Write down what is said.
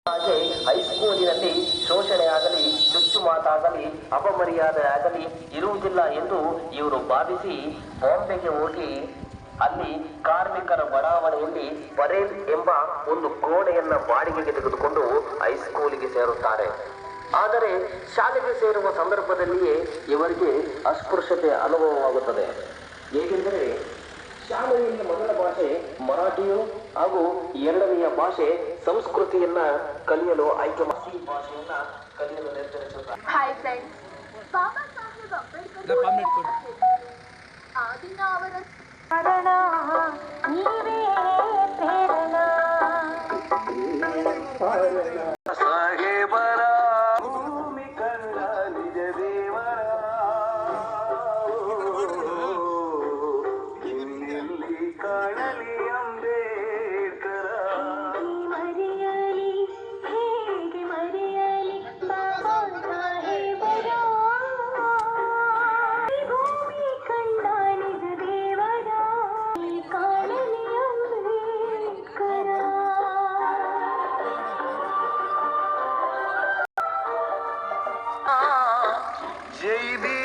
ಹಾಗೆ ಹೈಸ್ಕೂಲಿನಲ್ಲಿ ಶೋಷಣೆ ಆಗಲಿ, ಚುಚ್ಚು ಮಾತಾಗಲಿ, ಅಪಮರ್ಯಾದೆ ಆಗಲಿ ಇರುವುದಿಲ್ಲ ಎಂದು ಇವರು ಭಾವಿಸಿ ಬಾಂಬೆಗೆ ಹೋಗಿ ಅಲ್ಲಿ ಕಾರ್ಮಿಕರ ಬಡಾವಣೆಯಲ್ಲಿ ಪರೇಲ್ ಎಂಬ ಒಂದು ಕೋಣೆಯನ್ನ ಬಾಡಿಗೆಗೆ ತೆಗೆದುಕೊಂಡು ಹೈಸ್ಕೂಲಿಗೆ ಸೇರುತ್ತಾರೆ. ಆದರೆ ಶಾಲೆಗೆ ಸೇರುವ ಸಂದರ್ಭದಲ್ಲಿಯೇ ಇವರಿಗೆ ಅಸ್ಪೃಶ್ಯತೆ ಅನುಭವವಾಗುತ್ತದೆ. ಏಕೆಂದರೆ ಶಾಲೆಯಲ್ಲಿ ಮೊದಲ ಭಾಷೆ ಮರಾಠಿಯು ಹಾಗೂ ಎರಡನೆಯ ಭಾಷೆ ಸಂಸ್ಕೃತಿಯನ್ನ ಕಲಿಯಲು ಆಯ್ಕೆ ಮಾಡಿ ಭಾಷೆಯನ್ನ ಕಲಿಯಲು ನಿರ್ಧರಿಸುತ್ತಾರೆ. ಹಾಯ್ ಫ್ರೆಂಡ್ಸ್, ಬಾಬಾ ಸಾಹೇಬ್ ಅಂಬೇಡ್ಕರ್ ಆಗಿನ ಅವರ ಕಾರಣ ನೀವೇ ಪ್ರೇರಣ ಸಾಹೇಬರ ಭೂಮಿ ಕಂಡ ನಿಜ ದೇವರ ಇನ್ನೆಲ್ಲಿ ಕಾಣಲಿ ಅಂಬೇಡ್ಕರ. ಮರೆಯಲಿ ಹೇಗೆ ಮರೆಯಲಿ ಬಾಬಾ ಸಾಹೇಬರ ಭೂಮಿ ಕಂಡ ನಿಜ ದೇವರ ಕಾಣಲಿ ಅಂಬೇಡ್ಕರ. ಜೈ ಭೀಮ್.